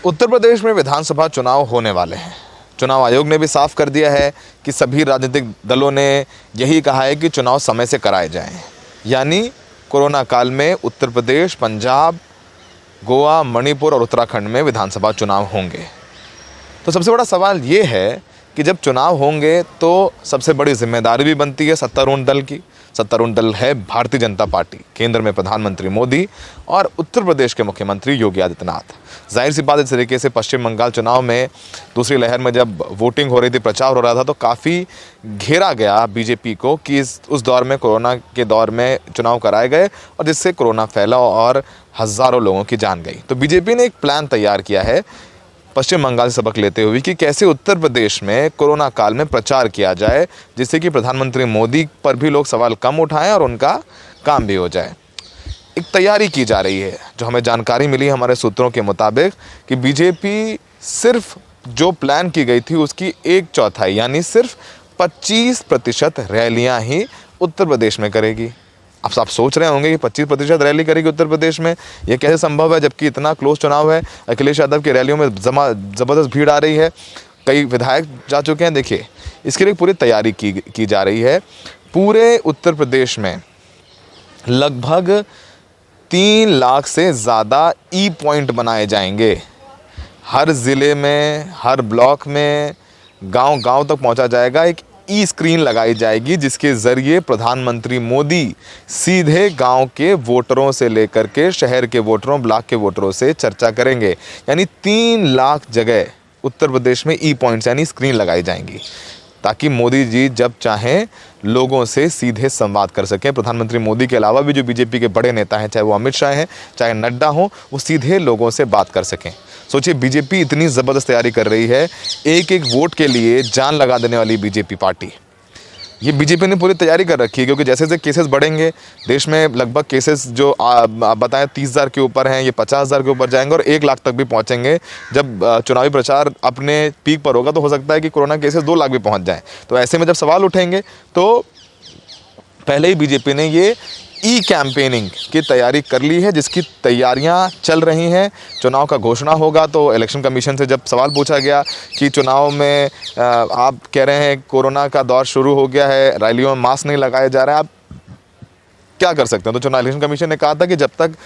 उत्तर प्रदेश में विधानसभा चुनाव होने वाले हैं। चुनाव आयोग ने भी साफ कर दिया है कि सभी राजनीतिक दलों ने यही कहा है कि चुनाव समय से कराए जाएं। यानी कोरोना काल में उत्तर प्रदेश, पंजाब, गोवा, मणिपुर और उत्तराखंड में विधानसभा चुनाव होंगे। तो सबसे बड़ा सवाल ये है कि जब चुनाव होंगे तो सबसे बड़ी जिम्मेदारी भी बनती है सत्तारूढ़ दल की। सत्तारूढ़ दल है भारतीय जनता पार्टी, केंद्र में प्रधानमंत्री मोदी और उत्तर प्रदेश के मुख्यमंत्री योगी आदित्यनाथ। जाहिर सी बात, इस तरीके से पश्चिम बंगाल चुनाव में दूसरी लहर में जब वोटिंग हो रही थी, प्रचार हो रहा था, तो काफ़ी घेरा गया बीजेपी को कि उस दौर में, कोरोना के दौर में चुनाव कराए गए और जिससे कोरोना फैला और हज़ारों लोगों की जान गई। तो बीजेपी ने एक प्लान तैयार किया है पश्चिम बंगाल से सबक लेते हुए कि कैसे उत्तर प्रदेश में कोरोना काल में प्रचार किया जाए, जिससे कि प्रधानमंत्री मोदी पर भी लोग सवाल कम उठाएं और उनका काम भी हो जाए। एक तैयारी की जा रही है, जो हमें जानकारी मिली हमारे सूत्रों के मुताबिक, कि बीजेपी सिर्फ जो प्लान की गई थी उसकी 1/4 यानी सिर्फ 25% रैलियां ही उत्तर प्रदेश में करेगी। अब आप सोच रहे होंगे कि 25% रैली करेगी उत्तर प्रदेश में, यह कैसे संभव है जबकि इतना क्लोज चुनाव है। अखिलेश यादव की रैलियों में ज़बरदस्त भीड़ आ रही है, कई विधायक जा चुके हैं। देखिए, इसके लिए पूरी तैयारी की जा रही है। पूरे उत्तर प्रदेश में लगभग 3 लाख से ज़्यादा ई पॉइंट बनाए जाएंगे। हर ज़िले में, हर ब्लॉक में, गांव-गांव तक पहुंचा जाएगा। एक ई स्क्रीन लगाई जाएगी जिसके ज़रिए प्रधानमंत्री मोदी सीधे गांव के वोटरों से लेकर के शहर के वोटरों, ब्लॉक के वोटरों से चर्चा करेंगे। यानी 3 लाख जगह उत्तर प्रदेश में ई पॉइंट्स यानी स्क्रीन लगाई जाएंगी, ताकि मोदी जी जब चाहें लोगों से सीधे संवाद कर सकें। प्रधानमंत्री मोदी के अलावा भी जो बीजेपी के बड़े नेता हैं, चाहे वो अमित शाह हैं, चाहे नड्डा हों, वो सीधे लोगों से बात कर सकें। सोचिए, बीजेपी इतनी ज़बरदस्त तैयारी कर रही है, एक एक वोट के लिए जान लगा देने वाली बीजेपी पार्टी। ये बीजेपी ने पूरी तैयारी कर रखी है, क्योंकि जैसे जैसे केसेस बढ़ेंगे देश में, लगभग केसेस जो बताएं 30,000 के ऊपर हैं, ये 50,000 के ऊपर जाएंगे और 1 लाख तक भी पहुंचेंगे। जब चुनावी प्रचार अपने पीक पर होगा तो हो सकता है कि कोरोना केसेस 2 लाख भी पहुंच जाएं। तो ऐसे में जब सवाल उठेंगे तो पहले ही बीजेपी ने ये ई कैंपेनिंग की तैयारी कर ली है, जिसकी तैयारियां चल रही हैं। चुनाव का घोषणा होगा तो इलेक्शन कमीशन से जब सवाल पूछा गया कि चुनाव में आप कह रहे हैं कोरोना का दौर शुरू हो गया है, रैलियों में मास्क नहीं लगाए जा रहे हैं, आप क्या कर सकते हैं? तो चुनाव इलेक्शन कमीशन ने कहा था कि जब तक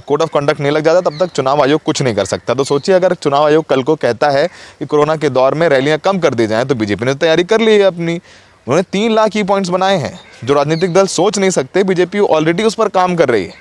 कोड ऑफ कंडक्ट नहीं लग जाता तब तक चुनाव आयोग कुछ नहीं कर सकता। तो सोचिए, अगर चुनाव आयोग कल को कहता है कि कोरोना के दौर में रैलियाँ कम कर दी जाएँ, तो बीजेपी ने तैयारी कर ली है अपनी। उन्होंने 3 लाख ई पॉइंट्स बनाए हैं जो राजनीतिक दल सोच नहीं सकते। बीजेपी ऑलरेडी उस पर काम कर रही है।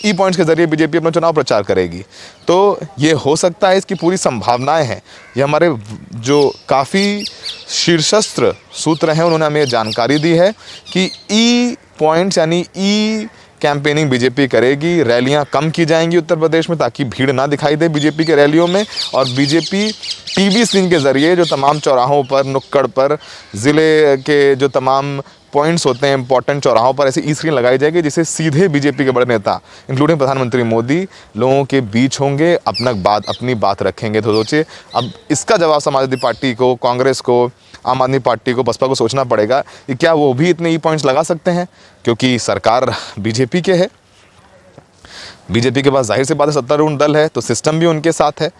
ई पॉइंट्स के जरिए बीजेपी अपना चुनाव प्रचार करेगी, तो ये हो सकता है, इसकी पूरी संभावनाएं हैं। ये हमारे जो काफ़ी शीर्षस्थ सूत्र हैं उन्होंने हमें जानकारी दी है कि ई पॉइंट्स यानी ई कैंपेनिंग बीजेपी करेगी। रैलियां कम की जाएंगी उत्तर प्रदेश में, ताकि भीड़ ना दिखाई दे बीजेपी के रैलियों में। और बीजेपी टीवी स्क्रीन के ज़रिए जो तमाम चौराहों पर, नुक्कड़ पर, ज़िले के जो तमाम पॉइंट्स होते हैं इंपॉर्टेंट चौराहों पर, ऐसी ई स्क्रीन लगाई जाएगी जिससे सीधे बीजेपी के बड़े नेता इंक्लूडिंग प्रधानमंत्री मोदी लोगों के बीच होंगे, अपनी बात रखेंगे। तो सोचिए, अब इसका जवाब समाजवादी पार्टी को, कांग्रेस को, आम आदमी पार्टी को, बसपा को सोचना पड़ेगा कि क्या वो भी इतने ई पॉइंट्स लगा सकते हैं, क्योंकि सरकार बीजेपी के है। बीजेपी के पास जाहिर सी बात है सत्तारूढ़ दल है, तो सिस्टम भी उनके साथ है।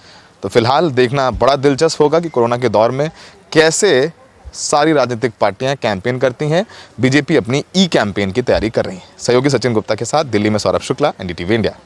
तो फिलहाल देखना बड़ा दिलचस्प होगा कि कोरोना के दौर में कैसे सारी राजनीतिक पार्टियां कैंपेन करती हैं। बीजेपी अपनी ई कैंपेन की तैयारी कर रही है। सहयोगी सचिन गुप्ता के साथ दिल्ली में सौरभ शुक्ला, एनडीटीवी इंडिया।